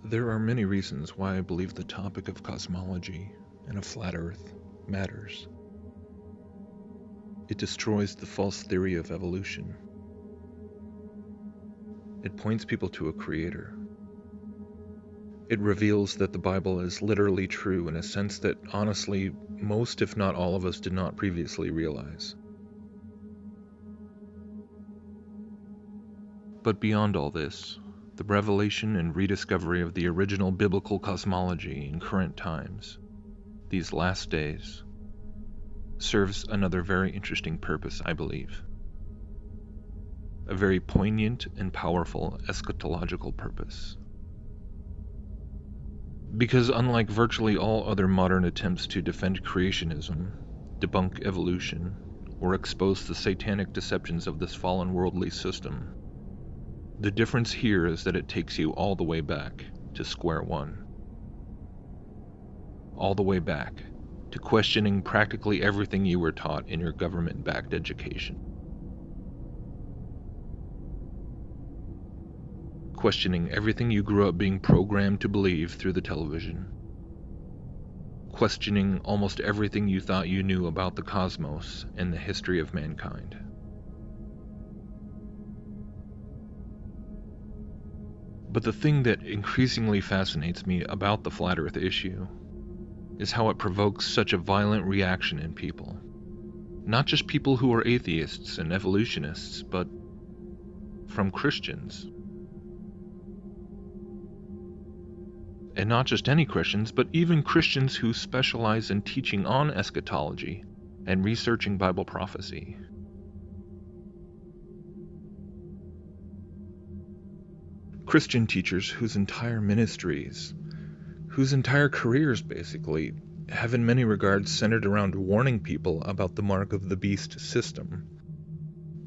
There are many reasons why I believe the topic of cosmology and a flat Earth matters. It destroys the false theory of evolution. It points people to a creator. It reveals that the Bible is literally true in a sense that, honestly, most if not all of us did not previously realize. But beyond all this, the revelation and rediscovery of the original biblical cosmology in current times, these last days, serves another very interesting purpose, I believe. A very poignant and powerful eschatological purpose. Because unlike virtually all other modern attempts to defend creationism, debunk evolution, or expose the satanic deceptions of this fallen worldly system, the difference here is that it takes you all the way back to square one. All the way back to questioning practically everything you were taught in your government-backed education. Questioning everything you grew up being programmed to believe through the television. Questioning almost everything you thought you knew about the cosmos and the history of mankind. But the thing that increasingly fascinates me about the Flat Earth issue is how it provokes such a violent reaction in people. Not just people who are atheists and evolutionists, but from Christians. And not just any Christians, but even Christians who specialize in teaching on eschatology and researching Bible prophecy. Christian teachers whose entire ministries, whose entire careers basically, have in many regards centered around warning people about the mark of the beast system,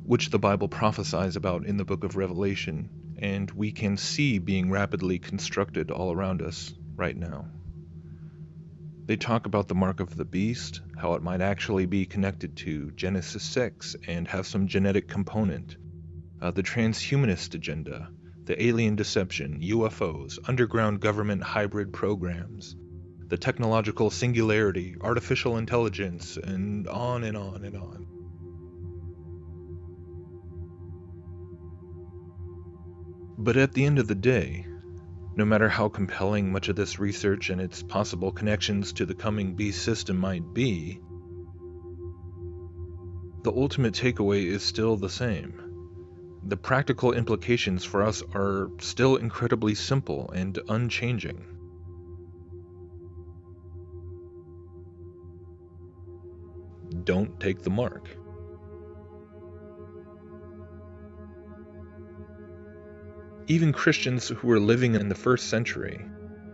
which the Bible prophesies about in the book of Revelation, and we can see being rapidly constructed all around us right now. They talk about the mark of the beast, how it might actually be connected to Genesis 6 and have some genetic component, the transhumanist agenda, the alien deception, UFOs, underground government hybrid programs, the technological singularity, artificial intelligence, and on and on and on. But at the end of the day, no matter how compelling much of this research and its possible connections to the coming beast system might be, the ultimate takeaway is still the same. The practical implications for us are still incredibly simple and unchanging. Don't take the mark. Even Christians who were living in the first century,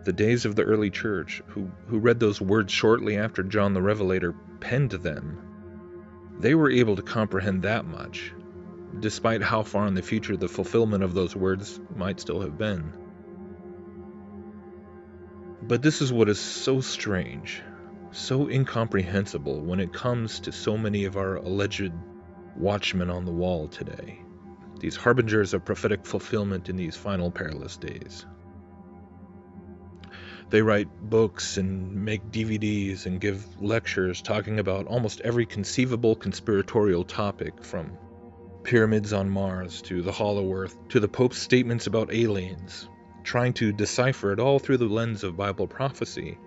the days of the early church, who read those words shortly after John the Revelator penned them, they were able to comprehend that much, despite how far in the future the fulfillment of those words might still have been. But this is what is so strange, so incomprehensible when it comes to so many of our alleged watchmen on the wall today, these harbingers of prophetic fulfillment in these final perilous days. They write books and make DVDs and give lectures talking about almost every conceivable conspiratorial topic, from pyramids on Mars to the Hollow Earth to the Pope's statements about aliens, trying to decipher it all through the lens of Bible prophecy.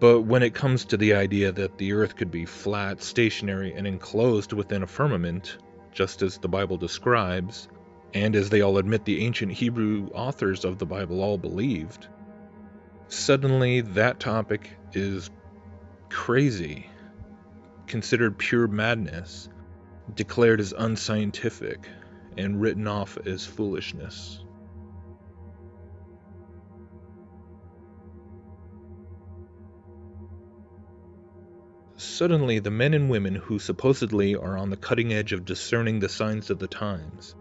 But when it comes to the idea that the Earth could be flat, stationary, and enclosed within a firmament, just as the Bible describes, and as they all admit the ancient Hebrew authors of the Bible all believed, suddenly that topic is crazy, considered pure madness, declared as unscientific, and written off as foolishness. Suddenly, the men and women who supposedly are on the cutting edge of discerning the signs of the times,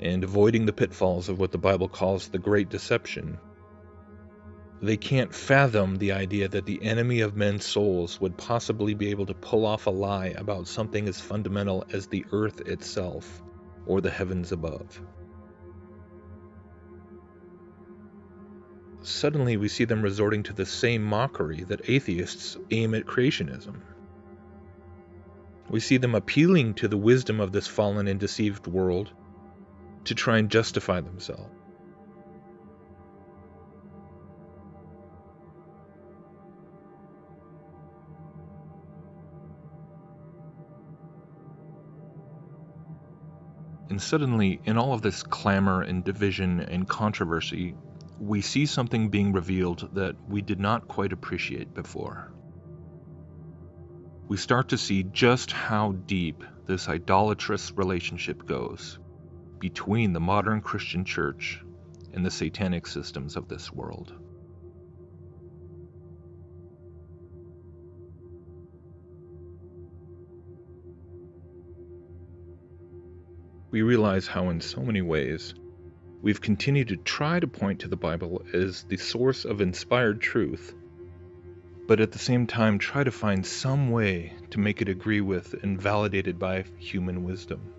and avoiding the pitfalls of what the Bible calls the Great Deception, they can't fathom the idea that the enemy of men's souls would possibly be able to pull off a lie about something as fundamental as the earth itself, or the heavens above. suddenly we see them resorting to the same mockery that atheists aim at creationism. We see them appealing to the wisdom of this fallen and deceived world to try and justify themselves. And suddenly, in all of this clamor and division and controversy, we see something being revealed that we did not quite appreciate before. We start to see just how deep this idolatrous relationship goes between the modern Christian church and the satanic systems of this world. We realize how in so many ways we've continued to try to point to the Bible as the source of inspired truth, but at the same time try to find some way to make it agree with and validated by human wisdom.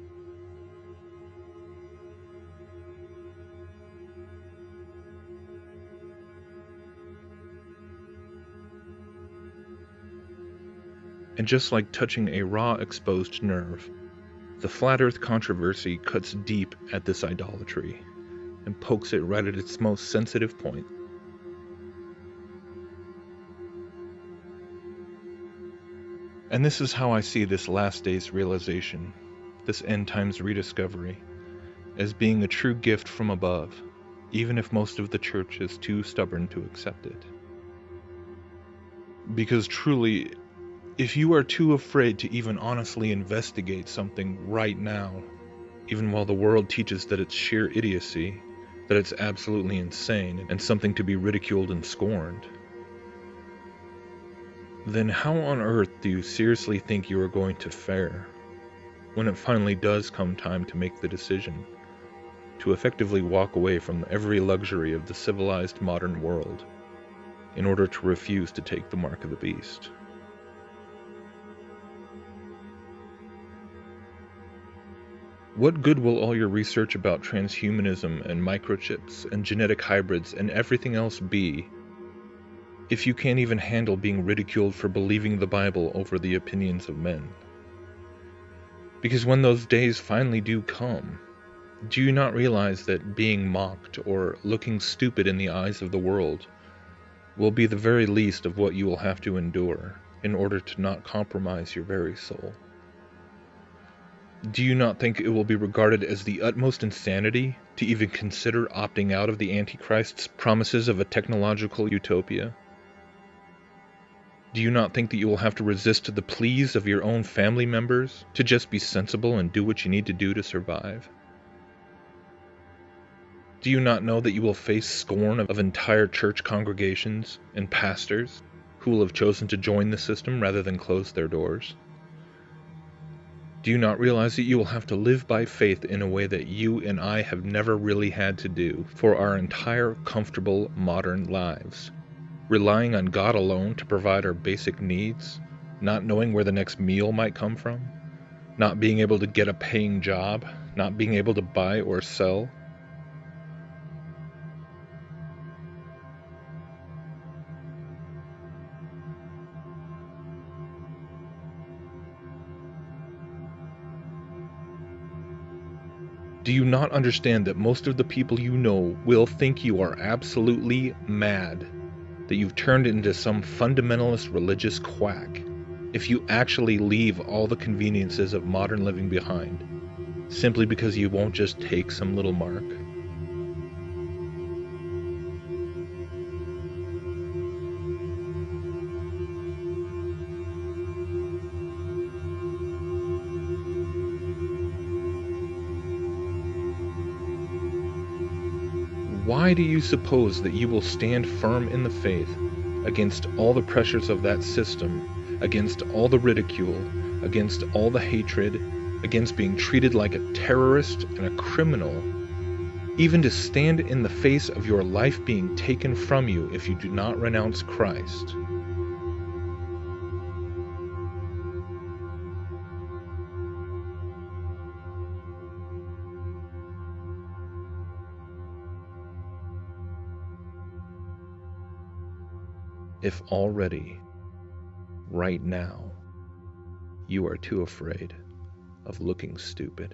And just like touching a raw, exposed nerve, the flat earth controversy cuts deep at this idolatry and pokes it right at its most sensitive point. And this is how I see this last day's realization, this end times rediscovery, as being a true gift from above, even if most of the church is too stubborn to accept it. Because truly, if you are too afraid to even honestly investigate something right now, even while the world teaches that it's sheer idiocy, that it's absolutely insane, and something to be ridiculed and scorned, then how on earth do you seriously think you are going to fare when it finally does come time to make the decision to effectively walk away from every luxury of the civilized modern world in order to refuse to take the mark of the beast? What good will all your research about transhumanism and microchips and genetic hybrids and everything else be if you can't even handle being ridiculed for believing the Bible over the opinions of men? Because when those days finally do come, do you not realize that being mocked or looking stupid in the eyes of the world will be the very least of what you will have to endure in order to not compromise your very soul? Do you not think it will be regarded as the utmost insanity to even consider opting out of the Antichrist's promises of a technological utopia? Do you not think that you will have to resist the pleas of your own family members to just be sensible and do what you need to do to survive? Do you not know that you will face scorn of entire church congregations and pastors who will have chosen to join the system rather than close their doors? Do you not realize that you will have to live by faith in a way that you and I have never really had to do for our entire comfortable modern lives? Relying on God alone to provide our basic needs, not knowing where the next meal might come from, not being able to get a paying job, not being able to buy or sell. Do you not understand that most of the people you know will think you are absolutely mad, that you've turned into some fundamentalist religious quack, if you actually leave all the conveniences of modern living behind, simply because you won't just take some little mark? Why do you suppose that you will stand firm in the faith against all the pressures of that system, against all the ridicule, against all the hatred, against being treated like a terrorist and a criminal, even to stand in the face of your life being taken from you if you do not renounce Christ? if already, right now, you are too afraid of looking stupid.